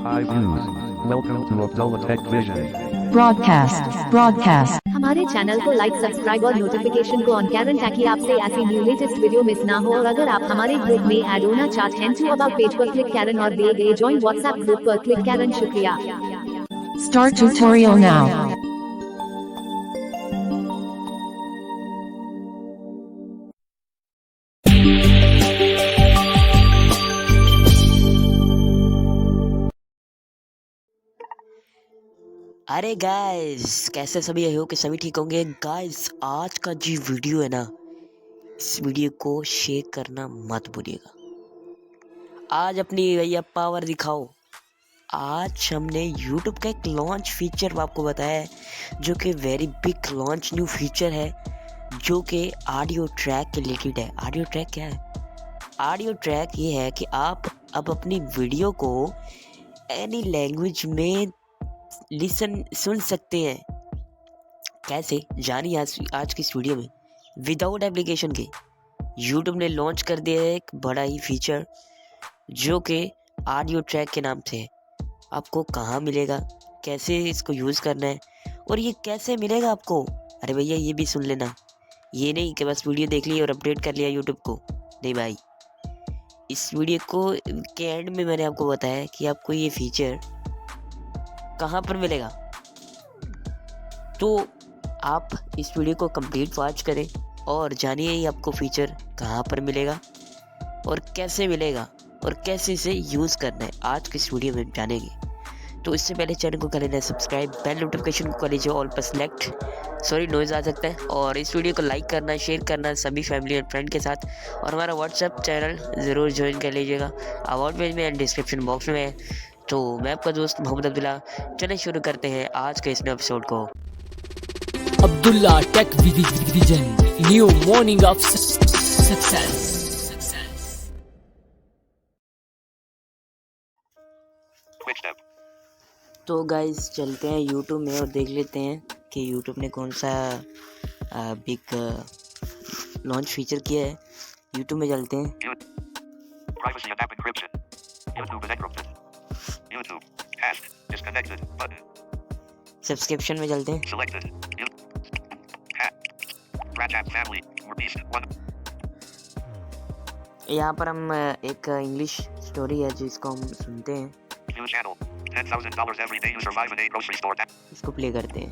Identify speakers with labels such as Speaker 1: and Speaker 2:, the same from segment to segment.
Speaker 1: Hi views. Welcome to Abdullah Tech Vision.
Speaker 2: broadcast
Speaker 3: हमारे channel को like subscribe और notification को ऑन करें ताकि आपसे ऐसी न्यू लेटेस्ट वीडियो मिस ना हो। और अगर आप हमारे ग्रुप में ऐड होना चाहते हैं तो अबाउट पेज पर क्लिक करें और दिए गए ज्वाइन व्हाट्सएप ग्रुप पर क्लिक करें। शुक्रिया।
Speaker 2: start tutorial now.
Speaker 4: अरे गाइस, कैसे सभी हो कि सभी ठीक होंगे। गाइस, आज का जी वीडियो है ना, इस वीडियो को शेयर करना मत भूलिएगा। आज अपनी भैया पावर दिखाओ। आज हमने YouTube का एक लॉन्च फीचर आपको बताया है, जो कि very big launch new feature है, जो कि ऑडियो ट्रैक के रिलेटेड है। ऑडियो ट्रैक क्या है? ऑडियो ट्रैक ये है कि आप अब अपनी वीडियो को एनी लैंग्वेज में सुन सकते हैं। कैसे जानिए आज की इस वीडियो में। विदाउट एप्लीकेशन के YouTube ने लॉन्च कर दिया है एक बड़ा ही फीचर, जो कि ऑडियो ट्रैक के नाम से है। आपको कहाँ मिलेगा, कैसे इसको यूज़ करना है और ये कैसे मिलेगा आपको। अरे भैया, ये भी सुन लेना। ये नहीं कि बस वीडियो देख ली और अपडेट कर लिया YouTube को। नहीं भाई, इस वीडियो को के एंड में मैंने आपको बताया कि आपको ये फीचर कहाँ पर मिलेगा। तो आप इस वीडियो को कंप्लीट वॉच करें और जानिए ये आपको फीचर कहाँ पर मिलेगा और कैसे मिलेगा और कैसे इसे यूज़ करना है। आज की इस वीडियो में जानेंगे। तो इससे पहले चैनल को कर लेना सब्सक्राइब, बेल नोटिफिकेशन को कर लीजिए ऑल पर सेलेक्ट। सॉरी, नॉइज़ आ सकता है। और इस वीडियो को लाइक करना, शेयर करना सभी फैमिली और फ्रेंड के साथ। और हमारा व्हाट्सएप चैनल ज़रूर ज्वाइन कर लीजिएगा। अबाउट पेज में एंड डिस्क्रिप्शन बॉक्स में है। तो मैं आपका दोस्त मोहम्मद अब्दुल्ला। चलिए शुरू करते हैं आज के इस नए एपिसोड को।
Speaker 5: Abdullah Tech Vision, new morning of success.
Speaker 4: तो गाइस, चलते हैं YouTube में और देख लेते हैं कि YouTube ने कौन सा बिग लॉन्च फीचर किया है। YouTube में चलते हैं।
Speaker 6: Privacy and app encryption. YouTube is encrypted. YouTube has disconnected button
Speaker 4: subscription में चलते हैं।
Speaker 6: selected. Rajab family released one.
Speaker 4: यहाँ पर हम एक इंग्लिश स्टोरी है जिसको हम सुनते हैं।
Speaker 6: New channel. $10,000 every day you survive in a grocery store.
Speaker 4: इसको प्ले करते हैं।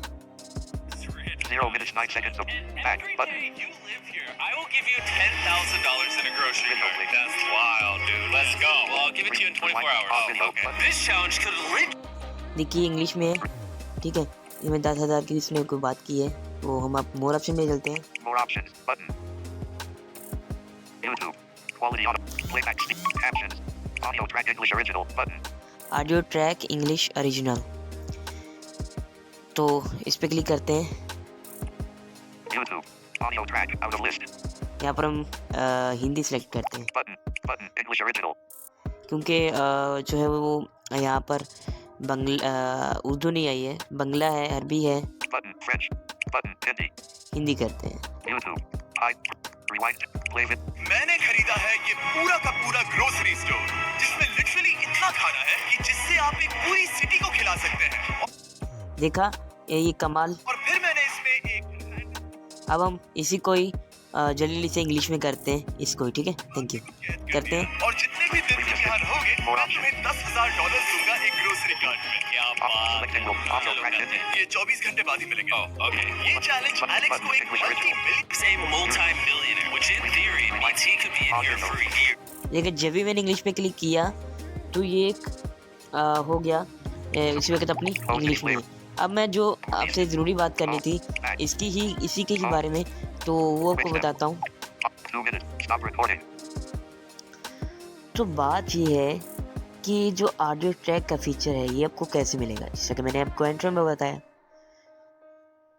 Speaker 6: 0 minutes 9 seconds of back button.
Speaker 7: You live here. I will give you $10,000 in a grocery cart. That's wild, dude. Let's go. Well, I'll give it to you in 24 hours. Okay. This challenge could literally.
Speaker 4: देखिए, English में है, ठीक है। ये मैं 10,000 की इसने कोई बात की है। तो हम आप मोर ऑप्शन में चलते हैं।
Speaker 6: More options button. YouTube. Quality audio. Playback speed. Captions. Audio track English original button.
Speaker 4: Audio track English original. तो इस पे क्लिक करते हैं।
Speaker 6: YouTube. Audio track out of list.
Speaker 4: यहाँ पर हम हिंदी सेलेक्ट करते हैं,
Speaker 6: Button. Button. English original.
Speaker 4: क्योंकि जो है वो यहाँ पर उर्दू नहीं आई है, बंगला है, अरबी है।
Speaker 6: Button. French. Button. Hindi.
Speaker 4: Hindi करते हैं।
Speaker 6: YouTube. Hi. Rewind. Play it.
Speaker 7: मैंने खरीदा है ये पूरा का पूरा ग्रोसरी स्टोर, जिसमें लिटरली इतना खाना है कि जिससे आप एक पूरी सिटी को खिला सकते हैं।
Speaker 4: देखा, ये कमाल।
Speaker 7: और फिर मैंने इसमें एक
Speaker 4: अब हम इसी को ही जल्दी से इंग्लिश में करते हैं इसको, ठीक है। थैंक यू करते हैं।
Speaker 7: और जितने भी दिन तुम यहाँ रहोगे, मैं तुम्हें $10,000 दूंगा एक ग्रोसरी कार्ट में। क्या बात है। चलो करते हैं। ये 24 घंटे बाद ही मिलेंगे। ये चैलेंज एलेक्स को एक multi-millionaire, which in theory means he could be in here for a year.
Speaker 4: लेकिन जब भी मैंने इंग्लिश में क्लिक किया तो ये एक हो गया इसी वक्त अपनी इंग्लिश में। अब मैं जो आपसे ज़रूरी बात करनी थी इसी के ही बारे में, तो वो आपको बताता हूँ।
Speaker 6: 2 minutes. Stop recording.
Speaker 4: तो बात ये है कि जो ऑडियो ट्रैक का फीचर है ये आपको कैसे मिलेगा, जैसा कि मैंने आपको इंट्रो में बताया।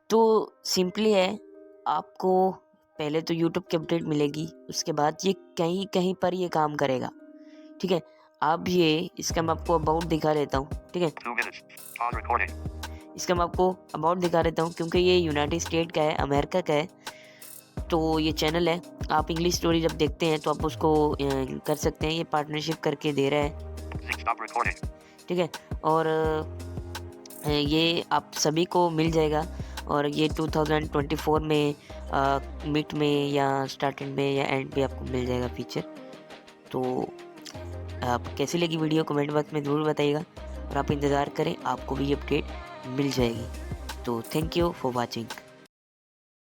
Speaker 4: तो सिंपली है, आपको पहले तो YouTube की अपडेट मिलेगी, उसके बाद ये कहीं कहीं पर ये काम करेगा, ठीक है। अब ये इसका मैं आपको अबाउट दिखा लेता हूँ, ठीक है।
Speaker 6: 2 minutes. Pause recording.
Speaker 4: इसका मैं आपको अबाउट दिखा देता हूँ, क्योंकि ये यूनाइटेड स्टेट का है, अमेरिका का है। तो ये चैनल है, आप इंग्लिश स्टोरी जब देखते हैं तो आप उसको कर सकते हैं। ये पार्टनरशिप करके दे रहा है।
Speaker 6: Stop recording.
Speaker 4: ठीक है। और ये आप सभी को मिल जाएगा और ये 2024 में मिड में या स्टार्टिंग में या एंड पे आपको मिल जाएगा फीचर। तो आप कैसी लगी वीडियो कमेंट बॉक्स में ज़रूर बताइएगा और आप इंतज़ार करें, आपको भी अपडेट मिल जाएगी। तो थैंक यू फॉर वॉचिंग।